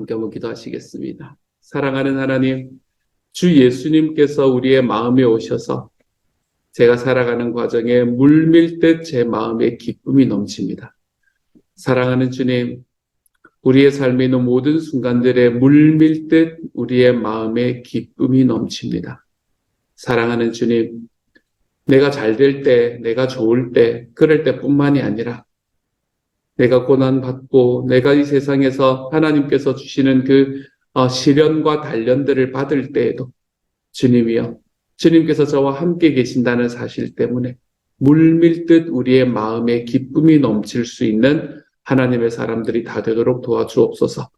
함께 한번 기도하시겠습니다. 사랑하는 하나님, 주 예수님께서 우리의 마음에 오셔서 제가 살아가는 과정에 물밀듯 제 마음에 기쁨이 넘칩니다. 사랑하는 주님, 우리의 삶에 있는 모든 순간들에 물밀듯 우리의 마음에 기쁨이 넘칩니다. 사랑하는 주님, 내가 잘 될 때, 내가 좋을 때, 그럴 때뿐만이 아니라 내가 고난받고 내가 이 세상에서 하나님께서 주시는 그 시련과 단련들을 받을 때에도 주님이여, 주님께서 저와 함께 계신다는 사실 때문에 물밀듯 우리의 마음에 기쁨이 넘칠 수 있는 하나님의 사람들이 다 되도록 도와주옵소서.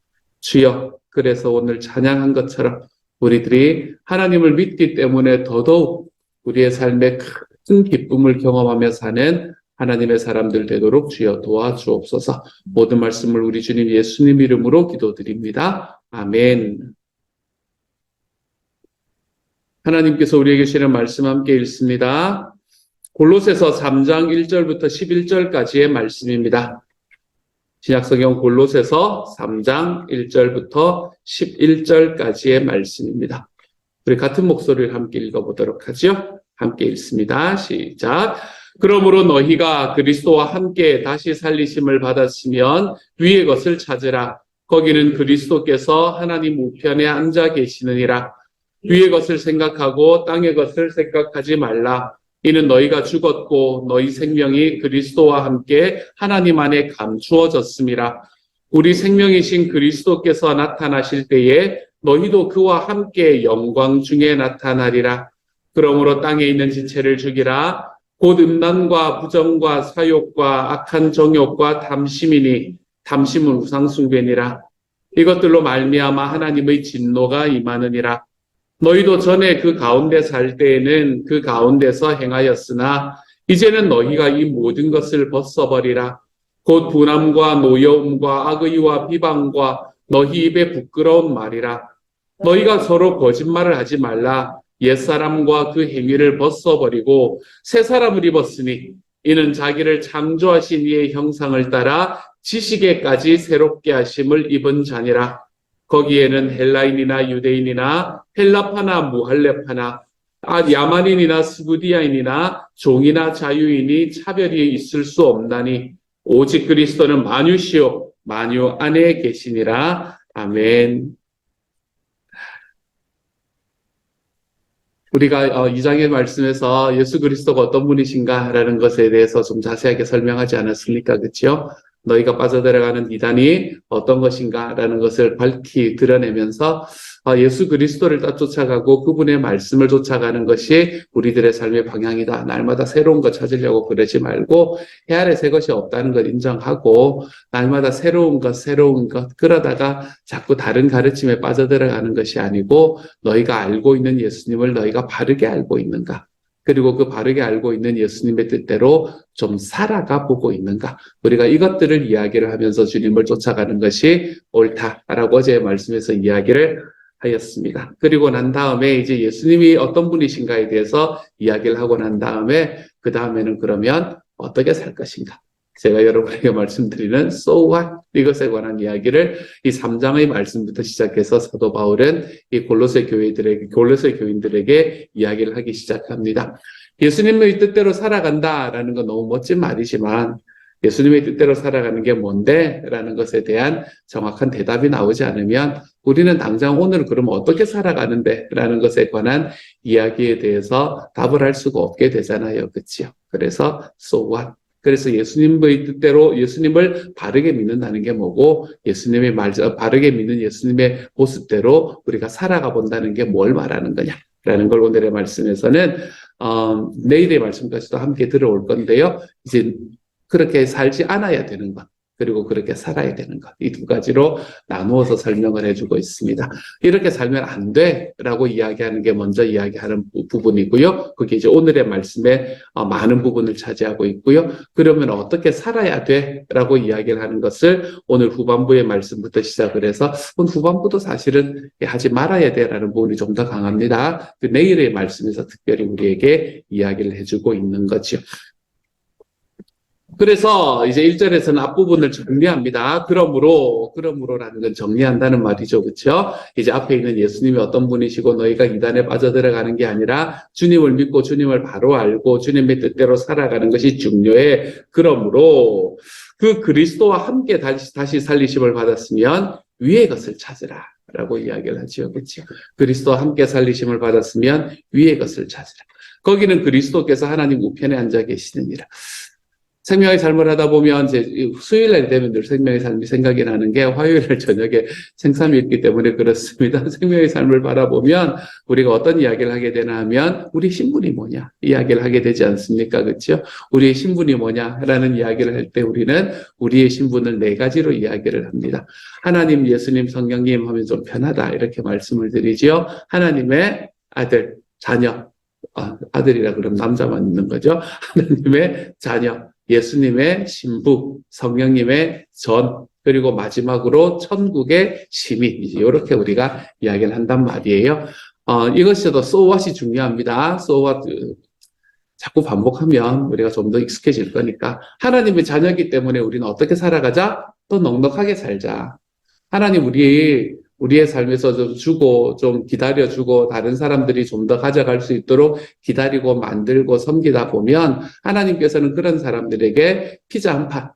주여, 그래서 오늘 찬양한 것처럼 우리들이 하나님을 믿기 때문에 더더욱 우리의 삶에 큰 기쁨을 경험하며 사는 하나님의 사람들 되도록 주여 도와주옵소서. 모든 말씀을 우리 주님 예수님 이름으로 기도드립니다. 아멘. 하나님께서 우리에게 주시는 말씀 함께 읽습니다. 골로새서 3장 1절부터 11절까지의 말씀입니다. 신약성경 골로새서 3장 1절부터 11절까지의 말씀입니다. 우리 같은 목소리를 함께 읽어보도록 하죠. 함께 읽습니다. 시작. 그러므로 너희가 그리스도와 함께 다시 살리심을 받았으면 위의 것을 찾으라. 거기는 그리스도께서 하나님 우편에 앉아 계시느니라. 위의 것을 생각하고 땅의 것을 생각하지 말라. 이는 너희가 죽었고 너희 생명이 그리스도와 함께 하나님 안에 감추어졌음이라. 우리 생명이신 그리스도께서 나타나실 때에 너희도 그와 함께 영광 중에 나타나리라. 그러므로 땅에 있는 지체를 죽이라. 곧 음란과 부정과 사욕과 악한 정욕과 탐심이니 탐심은 우상숭배니라. 이것들로 말미암아 하나님의 진노가 임하느니라. 너희도 전에 그 가운데 살 때에는 그 가운데서 행하였으나 이제는 너희가 이 모든 것을 벗어버리라. 곧 분함과 노여움과 악의와 비방과 너희 입에 부끄러운 말이라. 너희가 서로 거짓말을 하지 말라. 옛사람과 그 행위를 벗어버리고 새 사람을 입었으니 이는 자기를 창조하신 이의 형상을 따라 지식에까지 새롭게 하심을 입은 자니라. 거기에는 헬라인이나 유대인이나 헬라파나 무할레파나 야만인이나 스구디아인이나 종이나 자유인이 차별이 있을 수 없나니 오직 그리스도는 만유시요 만유 안에 계시니라. 아멘. 우리가 2장의 말씀에서 예수 그리스도가 어떤 분이신가라는 것에 대해서 좀 자세하게 설명하지 않았습니까? 그렇죠? 너희가 빠져들어가는 이단이 어떤 것인가라는 것을 밝히 드러내면서 예수 그리스도를 쫓아가고 그분의 말씀을 쫓아가는 것이 우리들의 삶의 방향이다. 날마다 새로운 것 찾으려고 그러지 말고 해 아래 새 것이 없다는 걸 인정하고 날마다 새로운 것 그러다가 자꾸 다른 가르침에 빠져들어가는 것이 아니고 너희가 알고 있는 예수님을 너희가 바르게 알고 있는가? 그리고 그 바르게 알고 있는 예수님의 뜻대로 좀 살아가 보고 있는가? 우리가 이것들을 이야기를 하면서 주님을 쫓아가는 것이 옳다라고 어제 말씀에서 이야기를 하였습니다. 그리고 난 다음에 이제 예수님이 어떤 분이신가에 대해서 이야기를 하고 난 다음에 그 다음에는 그러면 어떻게 살 것인가? 제가 여러분에게 말씀드리는 So what? 이것에 관한 이야기를 이 3장의 말씀부터 시작해서 사도 바울은 이 골로새 교인들에게 이야기를 하기 시작합니다. 예수님의 뜻대로 살아간다라는 건 너무 멋진 말이지만 예수님의 뜻대로 살아가는 게 뭔데? 라는 것에 대한 정확한 대답이 나오지 않으면 우리는 당장 오늘 그러면 어떻게 살아가는데? 라는 것에 관한 이야기에 대해서 답을 할 수가 없게 되잖아요. 그렇죠? 그래서 So what? 그래서 예수님의 뜻대로 예수님을 바르게 믿는다는 게 뭐고 예수님의 바르게 믿는 예수님의 모습대로 우리가 살아가 본다는 게 뭘 말하는 거냐라는 걸 오늘의 말씀에서는 내일의 말씀까지도 함께 들어올 건데요. 이제 그렇게 살지 않아야 되는 것 그리고 그렇게 살아야 되는 것 이 두 가지로 나누어서 설명을 해주고 있습니다. 이렇게 살면 안 돼라고 이야기하는 게 먼저 이야기하는 부분이고요. 그게 이제 오늘의 말씀에 많은 부분을 차지하고 있고요. 그러면 어떻게 살아야 돼라고 이야기를 하는 것을 오늘 후반부의 말씀부터 시작을 해서 오늘 후반부도 사실은 하지 말아야 돼라는 부분이 좀 더 강합니다. 그 내일의 말씀에서 특별히 우리에게 이야기를 해주고 있는 거죠. 그래서 이제 1절에서는 앞부분을 정리합니다. 그러므로라는 건 정리한다는 말이죠. 그렇죠? 이제 앞에 있는 예수님이 어떤 분이시고 너희가 이단에 빠져들어가는 게 아니라 주님을 믿고 주님을 바로 알고 주님의 뜻대로 살아가는 것이 중요해. 그러므로 그 그리스도와 함께 다시 살리심을 받았으면 위의 것을 찾으라. 라고 이야기를 하죠. 그렇죠? 그리스도와 함께 살리심을 받았으면 위의 것을 찾으라. 거기는 그리스도께서 하나님 우편에 앉아 계시느니라. 생명의 삶을 하다 보면 이제 수요일날 되면 늘 생명의 삶이 생각이 나는 게 화요일날 저녁에 생삼이 있기 때문에 그렇습니다. 생명의 삶을 바라보면 우리가 어떤 이야기를 하게 되나 하면 우리 신분이 뭐냐 이야기를 하게 되지 않습니까? 그렇죠? 우리의 신분이 뭐냐라는 이야기를 할 때 우리는 우리의 신분을 네 가지로 이야기를 합니다. 하나님, 예수님, 성령님 하면 좀 편하다 이렇게 말씀을 드리지요. 하나님의 아들, 자녀, 아들이라 그러면 남자만 있는 거죠. 하나님의 자녀. 예수님의 신부, 성령님의 전, 그리고 마지막으로 천국의 시민. 이렇게 우리가 이야기를 한단 말이에요. 이것이 더 so what이 중요합니다. so what, 자꾸 반복하면 우리가 좀 더 익숙해질 거니까. 하나님의 자녀이기 때문에 우리는 어떻게 살아가자? 더 넉넉하게 살자. 하나님 우리의 삶에서 좀 주고, 좀 기다려주고, 다른 사람들이 좀 더 가져갈 수 있도록 기다리고 만들고 섬기다 보면, 하나님께서는 그런 사람들에게 피자 한 판,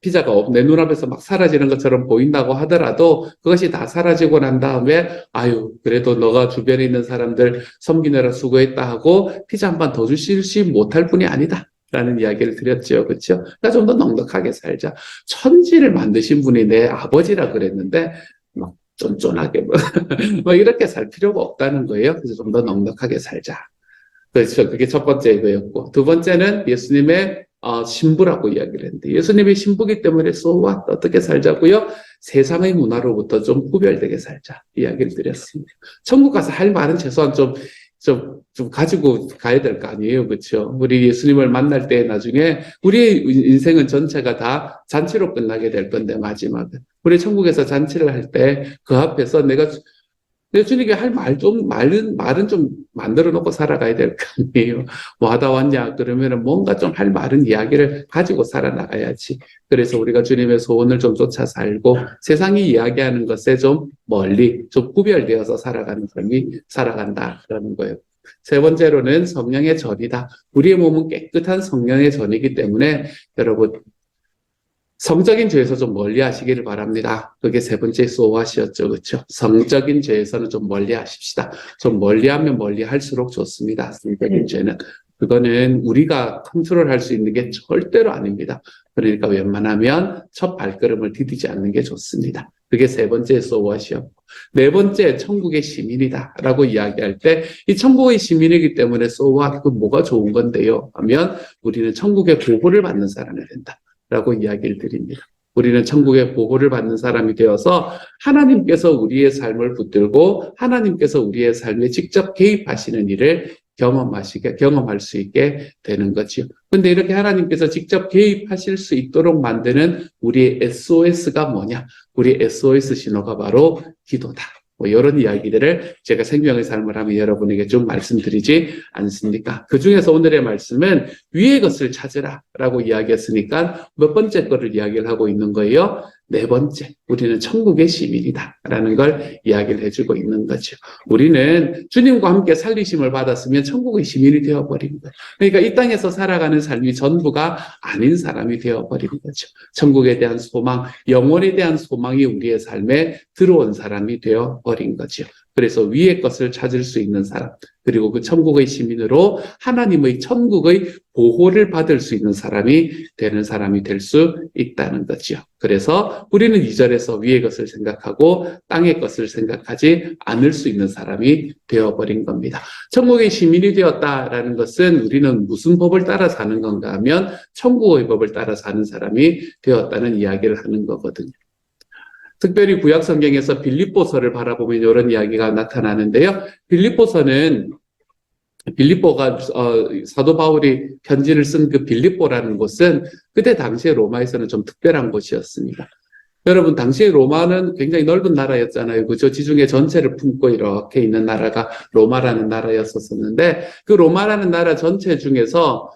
피자가 내 눈앞에서 막 사라지는 것처럼 보인다고 하더라도, 그것이 다 사라지고 난 다음에, 아유, 그래도 너가 주변에 있는 사람들 섬기느라 수고했다 하고, 피자 한 판 더 주시지 못할 뿐이 아니다. 라는 이야기를 드렸죠. 그렇죠? 그러니까 좀 더 넉넉하게 살자. 천지를 만드신 분이 내 아버지라 그랬는데, 막 쫀쫀하게 뭐 이렇게 살 필요가 없다는 거예요. 그래서 좀 더 넉넉하게 살자. 그렇죠. 그게 첫 번째 거였고, 두 번째는 예수님의 신부라고 이야기를 했는데, 예수님이 신부기 때문에 so what? 어떻게 살자고요? 세상의 문화로부터 좀 구별되게 살자 이야기를 드렸습니다. 천국 가서 할 말은 최소한 좀 가지고 가야 될 거 아니에요. 그렇죠? 우리 예수님을 만날 때 나중에 우리의 인생은 전체가 다 잔치로 끝나게 될 건데, 마지막은. 우리 천국에서 잔치를 할 때 그 앞에서 내가 주님께 할 말은 좀 만들어 놓고 살아가야 될 거 아니에요. 뭐 하다 왔냐? 그러면은 뭔가 좀 할 말은 이야기를 가지고 살아나가야지. 그래서 우리가 주님의 소원을 좀 쫓아 살고 세상이 이야기하는 것에 좀 멀리, 좀 구별되어서 살아가는 삶이 살아간다라는 거예요. 세 번째로는 성령의 전이다. 우리의 몸은 깨끗한 성령의 전이기 때문에 여러분, 성적인 죄에서 좀 멀리 하시기를 바랍니다. 그게 세 번째 소화시였죠. 그렇죠? 성적인 죄에서는 좀 멀리 하십시다. 좀 멀리 하면 멀리 할수록 좋습니다. 성적인 죄는. 그거는 우리가 컨트롤할 수 있는 게 절대로 아닙니다. 그러니까 웬만하면 첫 발걸음을 디디지 않는 게 좋습니다. 그게 세 번째 소워시였고, 네 번째 천국의 시민이다 라고 이야기할 때, 이 천국의 시민이기 때문에 소워, 그 뭐가 좋은 건데요 하면 우리는 천국의 보호를 받는 사람이 된다 라고 이야기를 드립니다. 우리는 천국의 보호를 받는 사람이 되어서 하나님께서 우리의 삶을 붙들고 하나님께서 우리의 삶에 직접 개입하시는 일을 경험할 수 있게 되는 거죠. 근데 이렇게 하나님께서 직접 개입하실 수 있도록 만드는 우리의 SOS가 뭐냐? 우리 SOS 신호가 바로 기도다. 뭐 이런 이야기들을 제가 생명의 삶을 하면 여러분에게 좀 말씀드리지 않습니까? 그 중에서 오늘의 말씀은 위의 것을 찾으라 라고 이야기했으니까 몇 번째 거를 이야기를 하고 있는 거예요? 네 번째, 우리는 천국의 시민이다 라는 걸 이야기를 해주고 있는 거죠. 우리는 주님과 함께 살리심을 받았으면 천국의 시민이 되어버린 거예요. 그러니까 이 땅에서 살아가는 삶이 전부가 아닌 사람이 되어버린 거죠. 천국에 대한 소망, 영혼에 대한 소망이 우리의 삶에 들어온 사람이 되어버린 거죠. 그래서 위의 것을 찾을 수 있는 사람, 그리고 그 천국의 시민으로 하나님의 천국의 보호를 받을 수 있는 사람이 되는 사람이 될 수 있다는 거죠. 그래서 우리는 2절에서 위의 것을 생각하고 땅의 것을 생각하지 않을 수 있는 사람이 되어버린 겁니다. 천국의 시민이 되었다라는 것은 우리는 무슨 법을 따라 사는 건가 하면 천국의 법을 따라 사는 사람이 되었다는 이야기를 하는 거거든요. 특별히 구약 성경에서 빌립보서를 바라보면 이런 이야기가 나타나는데요. 빌립보가 사도 바울이 편지를 쓴 그 빌립보라는 곳은 그때 당시에 로마에서는 좀 특별한 곳이었습니다. 여러분, 당시에 로마는 굉장히 넓은 나라였잖아요. 그죠? 지중해 전체를 품고 이렇게 있는 나라가 로마라는 나라였었는데 그 로마라는 나라 전체 중에서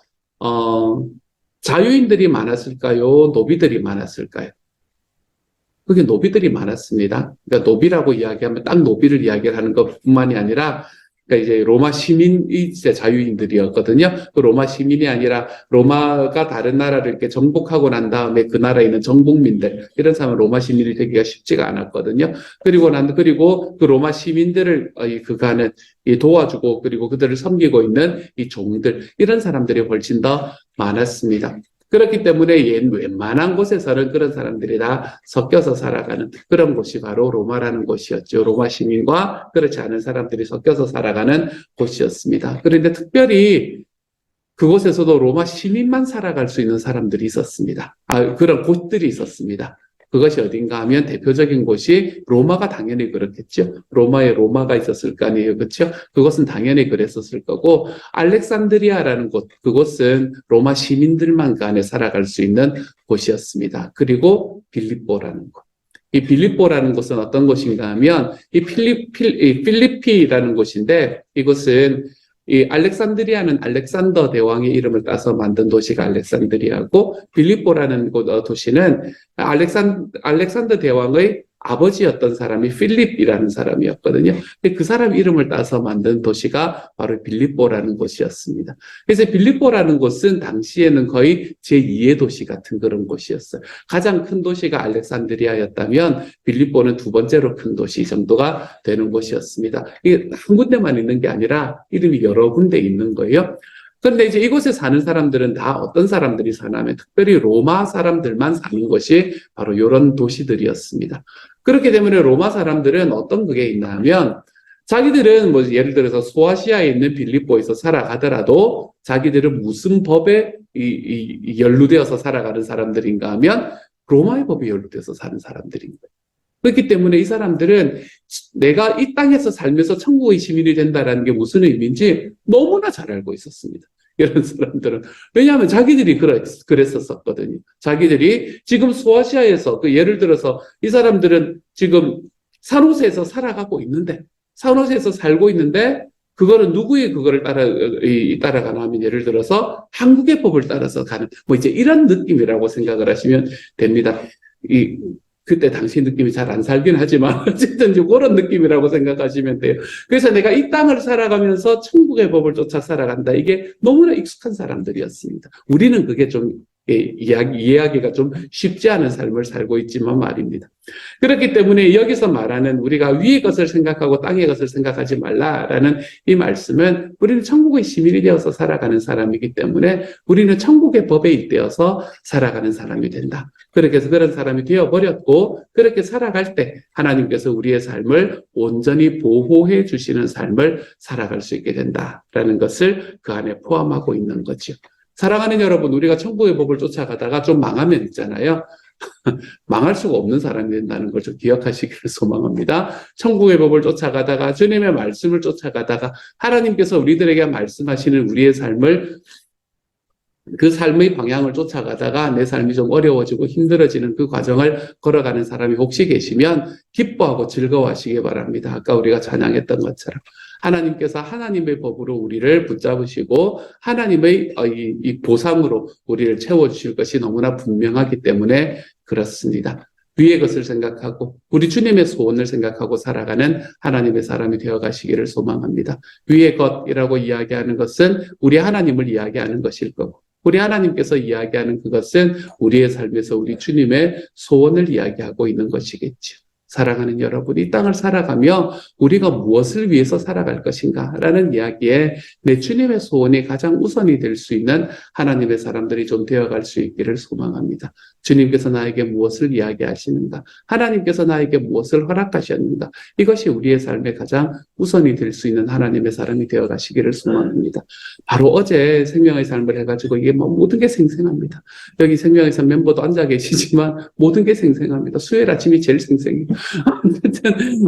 자유인들이 많았을까요? 노비들이 많았을까요? 그게 노비들이 많았습니다. 그러니까 노비라고 이야기하면 딱 노비를 이야기하는 것뿐만이 아니라 그러니까 이제 로마 시민이 이제 자유인들이었거든요. 그 로마 시민이 아니라 로마가 다른 나라를 이렇게 정복하고 난 다음에 그 나라에 있는 정복민들 이런 사람은 로마 시민이 되기가 쉽지가 않았거든요. 그리고 그 로마 시민들을 그간은 도와주고 그리고 그들을 섬기고 있는 이 종들 이런 사람들이 훨씬 더 많았습니다. 그렇기 때문에 웬만한 곳에서는 그런 사람들이 다 섞여서 살아가는 그런 곳이 바로 로마라는 곳이었죠. 로마 시민과 그렇지 않은 사람들이 섞여서 살아가는 곳이었습니다. 그런데 특별히 그곳에서도 로마 시민만 살아갈 수 있는 사람들이 있었습니다. 그런 곳들이 있었습니다. 그것이 어딘가 하면 대표적인 곳이 로마가 당연히 그렇겠죠. 로마에 로마가 있었을 거 아니에요. 그렇죠? 그것은 당연히 그랬었을 거고 알렉산드리아라는 곳, 그곳은 로마 시민들만 그 안에 살아갈 수 있는 곳이었습니다. 그리고 빌립보라는 곳. 이 빌립보라는 곳은 어떤 곳인가 하면 이 필리피라는 곳인데 이곳은 이 알렉산드리아는 알렉산더 대왕의 이름을 따서 만든 도시가 알렉산드리아고 빌립보라는 도시는 알렉산더 대왕의 아버지였던 사람이 필립이라는 사람이었거든요. 그 사람 이름을 따서 만든 도시가 바로 빌립보라는 곳이었습니다. 그래서 빌립보라는 곳은 당시에는 거의 제2의 도시 같은 그런 곳이었어요. 가장 큰 도시가 알렉산드리아였다면 빌립보는 두 번째로 큰 도시 정도가 되는 곳이었습니다. 이게 한 군데만 있는 게 아니라 이름이 여러 군데 있는 거예요. 그런데 이제 이곳에 사는 사람들은 다 어떤 사람들이 사냐면 특별히 로마 사람들만 사는 것이 바로 이런 도시들이었습니다. 그렇기 때문에 로마 사람들은 어떤 그게 있나 하면 자기들은 뭐 예를 들어서 소아시아에 있는 빌립보에서 살아가더라도 자기들은 무슨 법에 연루되어서 살아가는 사람들인가 하면 로마의 법에 연루되어서 사는 사람들인 거예요. 그렇기 때문에 이 사람들은 내가 이 땅에서 살면서 천국의 시민이 된다는 게 무슨 의미인지 너무나 잘 알고 있었습니다. 이런 사람들은. 왜냐하면 자기들이 그랬었거든요. 자기들이 지금 소아시아에서, 예를 들어서 이 사람들은 지금 산호세에서 살아가고 있는데, 산호세에서 살고 있는데, 그거는 누구의 그거를 따라가나 하면 예를 들어서 한국의 법을 따라서 가는, 뭐 이제 이런 느낌이라고 생각을 하시면 됩니다. 그때 당시 느낌이 잘 안 살긴 하지만 어쨌든 그런 느낌이라고 생각하시면 돼요. 그래서 내가 이 땅을 살아가면서 천국의 법을 쫓아 살아간다. 이게 너무나 익숙한 사람들이었습니다. 우리는 그게 좀 이해하기가 좀 쉽지 않은 삶을 살고 있지만 말입니다. 그렇기 때문에 여기서 말하는 우리가 위의 것을 생각하고 땅의 것을 생각하지 말라라는 이 말씀은 우리는 천국의 시민이 되어서 살아가는 사람이기 때문에 우리는 천국의 법에 입되어서 살아가는 사람이 된다. 그렇게 해서 그런 사람이 되어버렸고 그렇게 살아갈 때 하나님께서 우리의 삶을 온전히 보호해 주시는 삶을 살아갈 수 있게 된다라는 것을 그 안에 포함하고 있는 거죠. 사랑하는 여러분, 우리가 천국의 법을 쫓아가다가 좀 망하면 있잖아요. 망할 수가 없는 사람이 된다는 걸 좀 기억하시기를 소망합니다. 천국의 법을 쫓아가다가 주님의 말씀을 쫓아가다가 하나님께서 우리들에게 말씀하시는 우리의 삶을 그 삶의 방향을 쫓아가다가 내 삶이 좀 어려워지고 힘들어지는 그 과정을 걸어가는 사람이 혹시 계시면 기뻐하고 즐거워하시기 바랍니다. 아까 우리가 찬양했던 것처럼 하나님께서 하나님의 법으로 우리를 붙잡으시고 하나님의 이 보상으로 우리를 채워주실 것이 너무나 분명하기 때문에 그렇습니다. 위의 것을 생각하고 우리 주님의 소원을 생각하고 살아가는 하나님의 사람이 되어가시기를 소망합니다. 위의 것이라고 이야기하는 것은 우리 하나님을 이야기하는 것일 거고 우리 하나님께서 이야기하는 그것은 우리의 삶에서 우리 주님의 소원을 이야기하고 있는 것이겠죠. 사랑하는 여러분, 이 땅을 살아가며 우리가 무엇을 위해서 살아갈 것인가 라는 이야기에 내 주님의 소원이 가장 우선이 될 수 있는 하나님의 사람들이 좀 되어갈 수 있기를 소망합니다. 주님께서 나에게 무엇을 이야기하시는가? 하나님께서 나에게 무엇을 허락하셨는가? 이것이 우리의 삶에 가장 우선이 될 수 있는 하나님의 사람이 되어가시기를 소망합니다. 바로 어제 생명의 삶을 해가지고 이게 뭐 모든 게 생생합니다. 여기 생명의 삶 멤버도 앉아 계시지만 모든 게 생생합니다. 수요일 아침이 제일 생생해요.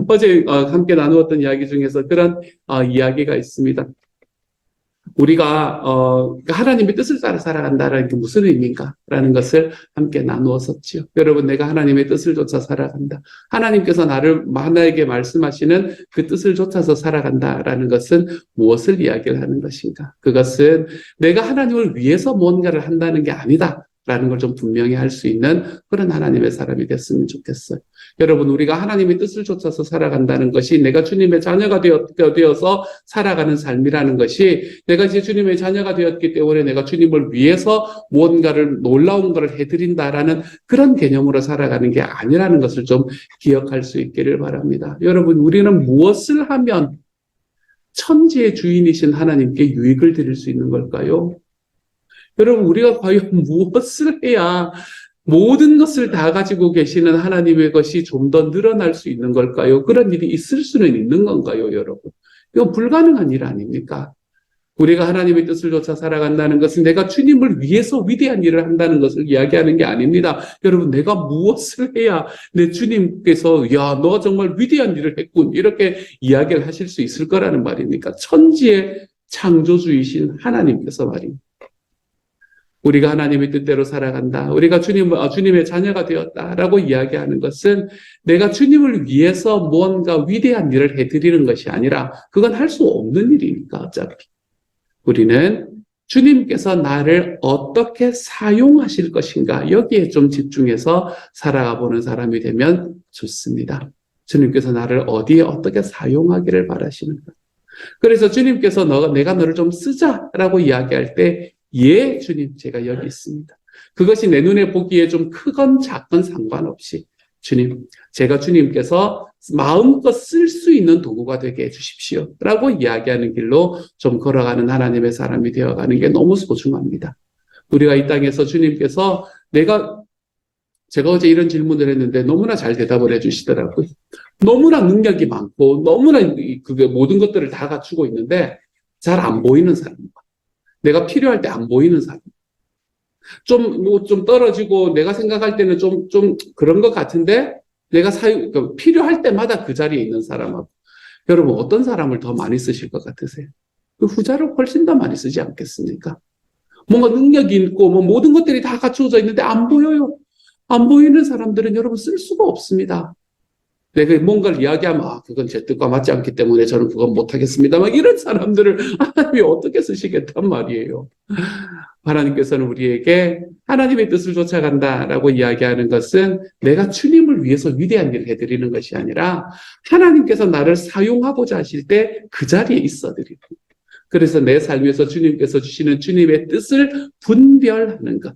어제 함께 나누었던 이야기 중에서 그런 이야기가 있습니다. 우리가 하나님의 뜻을 따라 살아간다라는 게 무슨 의미인가라는 것을 함께 나누었었지요. 여러분, 내가 하나님의 뜻을 쫓아 살아간다. 하나님께서 나에게 말씀하시는 그 뜻을 쫓아서 살아간다라는 것은 무엇을 이야기를 하는 것인가? 그것은 내가 하나님을 위해서 뭔가를 한다는 게 아니다. 라는 걸 좀 분명히 할 수 있는 그런 하나님의 사람이 됐으면 좋겠어요. 여러분, 우리가 하나님의 뜻을 쫓아서 살아간다는 것이 내가 주님의 자녀가 되어서 살아가는 삶이라는 것이 내가 이제 주님의 자녀가 되었기 때문에 내가 주님을 위해서 무언가를 놀라운 것을 해드린다라는 그런 개념으로 살아가는 게 아니라는 것을 좀 기억할 수 있기를 바랍니다. 여러분, 우리는 무엇을 하면 천지의 주인이신 하나님께 유익을 드릴 수 있는 걸까요? 여러분, 우리가 과연 무엇을 해야 모든 것을 다 가지고 계시는 하나님의 것이 좀 더 늘어날 수 있는 걸까요? 그런 일이 있을 수는 있는 건가요, 여러분? 이건 불가능한 일 아닙니까? 우리가 하나님의 뜻을 쫓아 살아간다는 것은 내가 주님을 위해서 위대한 일을 한다는 것을 이야기하는 게 아닙니다. 여러분, 내가 무엇을 해야 내 주님께서 야, 너가 정말 위대한 일을 했군, 이렇게 이야기를 하실 수 있을 거라는 말입니까? 천지의 창조주이신 하나님께서 말입니다. 우리가 하나님의 뜻대로 살아간다. 우리가 주님의 자녀가 되었다라고 이야기하는 것은 내가 주님을 위해서 무언가 위대한 일을 해드리는 것이 아니라 그건 할 수 없는 일이니까 어차피. 우리는 주님께서 나를 어떻게 사용하실 것인가 여기에 좀 집중해서 살아가 보는 사람이 되면 좋습니다. 주님께서 나를 어디에 어떻게 사용하기를 바라시는가. 그래서 주님께서 내가 너를 좀 쓰자라고 이야기할 때 예, 주님, 제가 여기 있습니다. 그것이 내 눈에 보기에 좀 크건 작건 상관없이 주님, 제가 주님께서 마음껏 쓸 수 있는 도구가 되게 해주십시오 라고 이야기하는 길로 좀 걸어가는 하나님의 사람이 되어가는 게 너무 소중합니다. 우리가 이 땅에서 주님께서 제가 어제 이런 질문을 했는데 너무나 잘 대답을 해주시더라고요. 너무나 능력이 많고 너무나 그게 모든 것들을 다 갖추고 있는데 잘 안 보이는 사람과 내가 필요할 때 안 보이는 사람. 좀 떨어지고 내가 생각할 때는 좀 그런 것 같은데 내가 필요할 때마다 그 자리에 있는 사람하고 여러분 어떤 사람을 더 많이 쓰실 것 같으세요? 그 후자를 훨씬 더 많이 쓰지 않겠습니까? 뭔가 능력이 있고 모든 것들이 다 갖추어져 있는데 안 보여요. 안 보이는 사람들은 여러분 쓸 수가 없습니다. 내가 뭔가를 이야기하면 그건 제 뜻과 맞지 않기 때문에 저는 그건 못하겠습니다. 막 이런 사람들을 하나님이 어떻게 쓰시겠단 말이에요. 하나님께서는 우리에게 하나님의 뜻을 쫓아간다라고 이야기하는 것은 내가 주님을 위해서 위대한 일을 해드리는 것이 아니라 하나님께서 나를 사용하고자 하실 때 그 자리에 있어드리고 그래서 내 삶에서 주님께서 주시는 주님의 뜻을 분별하는 것.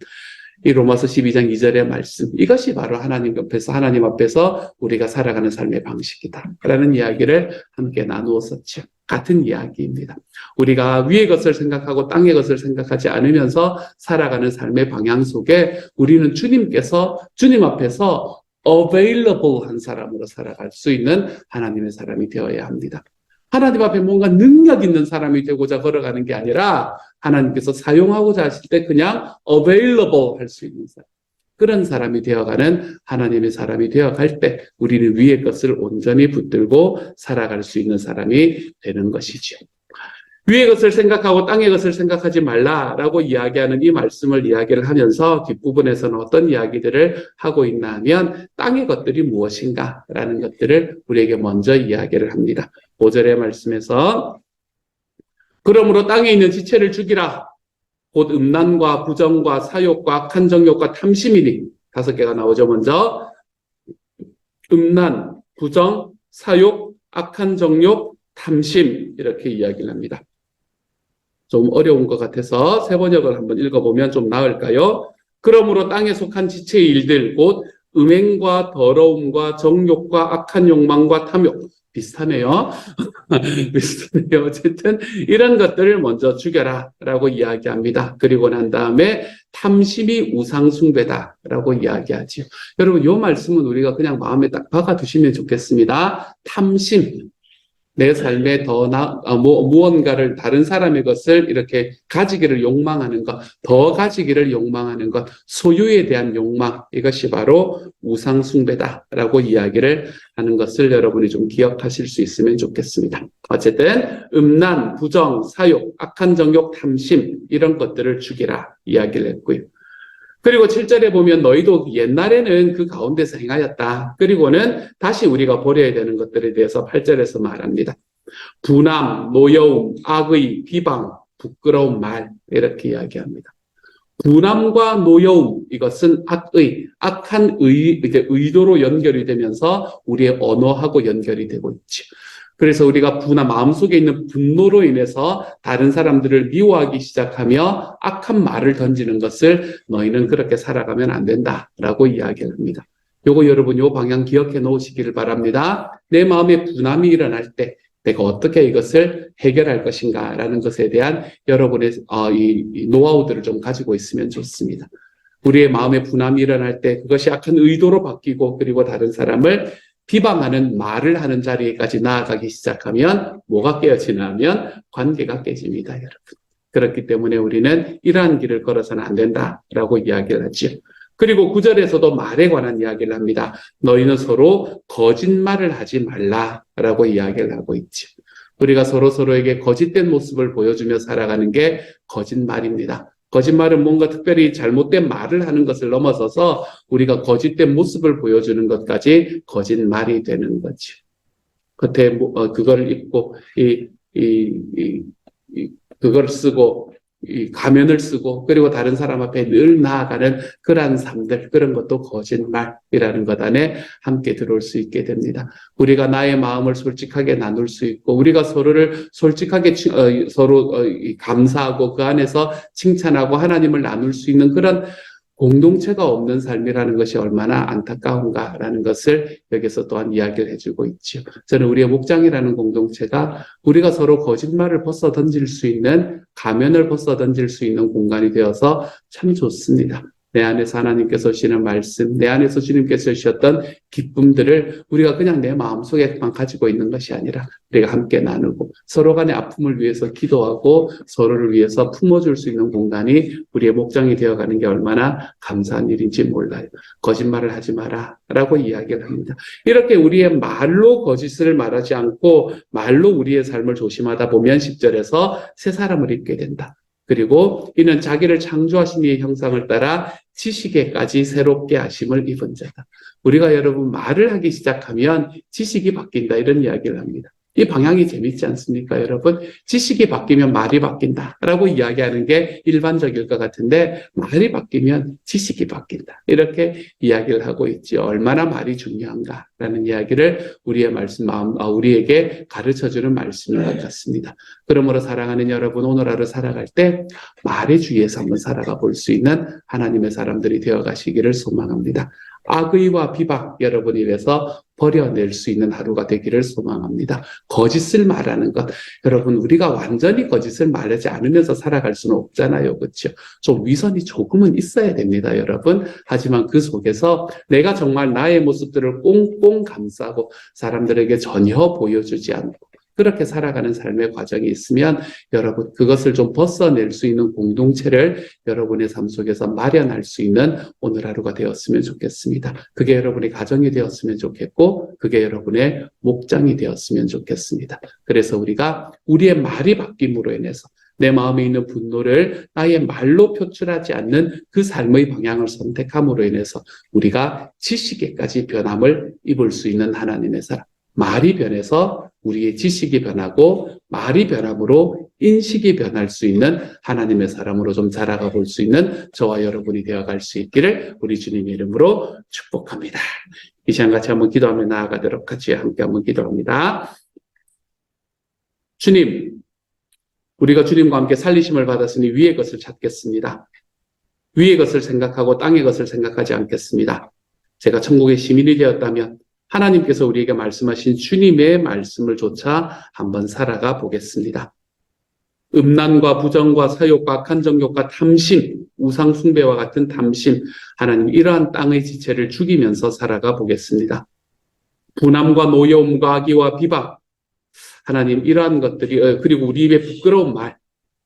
이 로마서 12장 2절의 말씀, 이것이 바로 하나님 앞에서 우리가 살아가는 삶의 방식이다라는 이야기를 함께 나누었었죠. 같은 이야기입니다. 우리가 위의 것을 생각하고 땅의 것을 생각하지 않으면서 살아가는 삶의 방향 속에 우리는 주님 앞에서 available한 사람으로 살아갈 수 있는 하나님의 사람이 되어야 합니다. 하나님 앞에 뭔가 능력 있는 사람이 되고자 걸어가는 게 아니라 하나님께서 사용하고자 하실 때 그냥 available 할 수 있는 사람. 그런 사람이 되어가는 하나님의 사람이 되어갈 때 우리는 위의 것을 온전히 붙들고 살아갈 수 있는 사람이 되는 것이죠. 위의 것을 생각하고 땅의 것을 생각하지 말라라고 이야기하는 이 말씀을 이야기를 하면서 뒷부분에서는 어떤 이야기들을 하고 있나 하면 땅의 것들이 무엇인가라는 것들을 우리에게 먼저 이야기를 합니다. 5절의 말씀에서 그러므로 땅에 있는 지체를 죽이라. 곧 음란과 부정과 사욕과 악한 정욕과 탐심이니 5개가 나오죠. 먼저 음란, 부정, 사욕, 악한 정욕, 탐심 이렇게 이야기를 합니다. 좀 어려운 것 같아서 세 번역을 한번 읽어보면 좀 나을까요? 그러므로 땅에 속한 지체의 일들 곧 음행과 더러움과 정욕과 악한 욕망과 탐욕 비슷하네요. 비슷하네요. 어쨌든 이런 것들을 먼저 죽여라 라고 이야기합니다. 그리고 난 다음에 탐심이 우상숭배다 라고 이야기하죠. 여러분 이 말씀은 우리가 그냥 마음에 딱 박아두시면 좋겠습니다. 탐심. 내 삶에 무언가를 다른 사람의 것을 이렇게 가지기를 욕망하는 것, 더 가지기를 욕망하는 것, 소유에 대한 욕망, 이것이 바로 우상숭배다라고 이야기를 하는 것을 여러분이 좀 기억하실 수 있으면 좋겠습니다. 어쨌든 음란, 부정, 사욕, 악한 정욕, 탐심 이런 것들을 죽이라 이야기를 했고요. 그리고 7절에 보면 너희도 옛날에는 그 가운데서 행하였다. 그리고는 다시 우리가 버려야 되는 것들에 대해서 8절에서 말합니다. 분함, 노여움, 악의, 비방, 부끄러운 말 이렇게 이야기합니다. 분함과 노여움 이것은 악한 의도로 연결이 되면서 우리의 언어하고 연결이 되고 있죠. 그래서 우리가 마음속에 있는 분노로 인해서 다른 사람들을 미워하기 시작하며 악한 말을 던지는 것을 너희는 그렇게 살아가면 안 된다라고 이야기를 합니다. 요거 여러분 요 방향 기억해 놓으시기를 바랍니다. 내 마음에 분함이 일어날 때 내가 어떻게 이것을 해결할 것인가라는 것에 대한 여러분의 이 노하우들을 좀 가지고 있으면 좋습니다. 우리의 마음에 분함이 일어날 때 그것이 악한 의도로 바뀌고 그리고 다른 사람을 비방하는 말을 하는 자리까지 나아가기 시작하면 뭐가 깨어지냐면 관계가 깨집니다, 여러분. 그렇기 때문에 우리는 이러한 길을 걸어서는 안 된다라고 이야기를 하죠. 그리고 9절에서도 말에 관한 이야기를 합니다. 너희는 서로 거짓말을 하지 말라라고 이야기를 하고 있죠. 우리가 서로에게 거짓된 모습을 보여주며 살아가는 게 거짓말입니다. 거짓말은 뭔가 특별히 잘못된 말을 하는 것을 넘어서서 우리가 거짓된 모습을 보여주는 것까지 거짓말이 되는 거죠. 겉에 그걸 입고 그걸 쓰고 이 가면을 쓰고 그리고 다른 사람 앞에 늘 나아가는 그러한 삶들, 그런 것도 거짓말이라는 것 안에 함께 들어올 수 있게 됩니다. 우리가 나의 마음을 솔직하게 나눌 수 있고 우리가 서로를 솔직하게 서로 감사하고 그 안에서 칭찬하고 하나님을 나눌 수 있는 그런 공동체가 없는 삶이라는 것이 얼마나 안타까운가라는 것을 여기서 또한 이야기를 해주고 있죠. 저는 우리의 목장이라는 공동체가 우리가 서로 거짓말을 벗어 던질 수 있는, 가면을 벗어 던질 수 있는 공간이 되어서 참 좋습니다. 내 안에서 하나님께서 주시는 말씀, 내 안에서 주님께서 주셨던 기쁨들을 우리가 그냥 내 마음속에만 가지고 있는 것이 아니라 우리가 함께 나누고 서로 간의 아픔을 위해서 기도하고 서로를 위해서 품어줄 수 있는 공간이 우리의 목장이 되어가는 게 얼마나 감사한 일인지 몰라요. 거짓말을 하지 마라 라고 이야기를 합니다. 이렇게 우리의 말로 거짓을 말하지 않고 말로 우리의 삶을 조심하다 보면 10절에서 새 사람을 입게 된다. 그리고 이는 자기를 창조하신 이의 형상을 따라 지식에까지 새롭게 하심을 입은 자다. 우리가 여러분 말을 하기 시작하면 지식이 바뀐다 이런 이야기를 합니다. 이 방향이 재밌지 않습니까, 여러분? 지식이 바뀌면 말이 바뀐다라고 이야기하는 게 일반적일 것 같은데 말이 바뀌면 지식이 바뀐다. 이렇게 이야기를 하고 있지. 얼마나 말이 중요한가라는 이야기를 우리에게 가르쳐주는 말씀인 것 같습니다. 그러므로 사랑하는 여러분, 오늘 하루 살아갈 때 말의 주위에서 한번 살아가 볼 수 있는 하나님의 사람들이 되어가시기를 소망합니다. 악의와 비방 여러분 입에서 버려낼 수 있는 하루가 되기를 소망합니다. 거짓을 말하는 것, 여러분 우리가 완전히 거짓을 말하지 않으면서 살아갈 수는 없잖아요, 그렇죠? 좀 위선이 조금은 있어야 됩니다, 여러분. 하지만 그 속에서 내가 정말 나의 모습들을 꽁꽁 감싸고 사람들에게 전혀 보여주지 않고 그렇게 살아가는 삶의 과정이 있으면 여러분 그것을 좀 벗어낼 수 있는 공동체를 여러분의 삶 속에서 마련할 수 있는 오늘 하루가 되었으면 좋겠습니다. 그게 여러분의 가정이 되었으면 좋겠고 그게 여러분의 목장이 되었으면 좋겠습니다. 그래서 우리가 우리의 말이 바뀜으로 인해서 내 마음에 있는 분노를 나의 말로 표출하지 않는 그 삶의 방향을 선택함으로 인해서 우리가 지식에까지 변함을 입을 수 있는 하나님의 사람, 말이 변해서 우리의 지식이 변하고 말이 변함으로 인식이 변할 수 있는 하나님의 사람으로 좀 자라가 볼 수 있는 저와 여러분이 되어갈 수 있기를 우리 주님의 이름으로 축복합니다. 이 시간 같이 한번 기도하며 나아가도록 같이 함께 한번 기도합니다. 주님, 우리가 주님과 함께 살리심을 받았으니 위의 것을 찾겠습니다. 위의 것을 생각하고 땅의 것을 생각하지 않겠습니다. 제가 천국의 시민이 되었다면 하나님께서 우리에게 말씀하신 주님의 말씀을 조차 한번 살아가 보겠습니다. 음란과 부정과 사욕과 악한 정욕과 탐심, 우상 숭배와 같은 탐심, 하나님 이러한 땅의 지체를 죽이면서 살아가 보겠습니다. 분함과 노여움과 악의와 비방, 하나님 이러한 것들이 그리고 우리 입에 부끄러운 말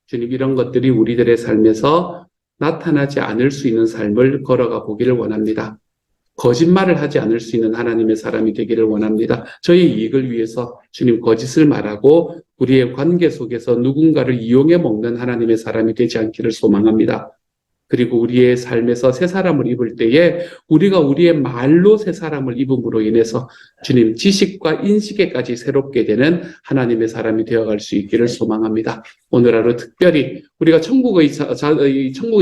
주님 이런 것들이 우리들의 삶에서 나타나지 않을 수 있는 삶을 걸어가 보기를 원합니다. 거짓말을 하지 않을 수 있는 하나님의 사람이 되기를 원합니다. 저희 이익을 위해서 주님 거짓을 말하고 우리의 관계 속에서 누군가를 이용해 먹는 하나님의 사람이 되지 않기를 소망합니다. 그리고 우리의 삶에서 새 사람을 입을 때에 우리가 우리의 말로 새 사람을 입음으로 인해서 주님 지식과 인식에까지 새롭게 되는 하나님의 사람이 되어갈 수 있기를 소망합니다. 오늘 하루 특별히 우리가 천국의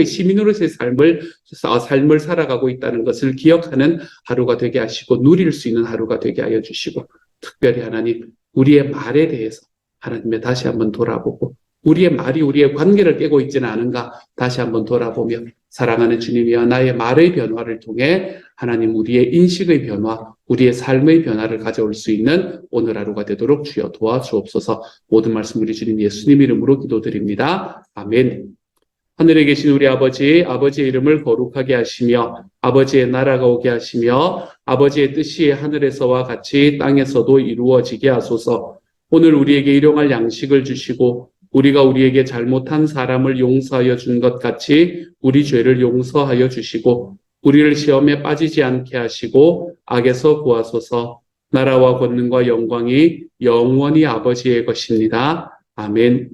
시민으로서의 삶을 살아가고 있다는 것을 기억하는 하루가 되게 하시고 누릴 수 있는 하루가 되게 하여 주시고 특별히 하나님 우리의 말에 대해서 하나님의 다시 한번 돌아보고 우리의 말이 우리의 관계를 깨고 있지는 않은가 다시 한번 돌아보며 사랑하는 주님이여 나의 말의 변화를 통해 하나님 우리의 인식의 변화, 우리의 삶의 변화를 가져올 수 있는 오늘 하루가 되도록 주여 도와주옵소서. 모든 말씀 우리 주님 예수님 이름으로 기도드립니다. 아멘. 하늘에 계신 우리 아버지, 아버지의 이름을 거룩하게 하시며 아버지의 나라가 오게 하시며 아버지의 뜻이 하늘에서와 같이 땅에서도 이루어지게 하소서. 오늘 우리에게 일용할 양식을 주시고 우리가 우리에게 잘못한 사람을 용서하여 준 것 같이 우리 죄를 용서하여 주시고 우리를 시험에 빠지지 않게 하시고 악에서 구하소서. 나라와 권능과 영광이 영원히 아버지의 것입니다. 아멘.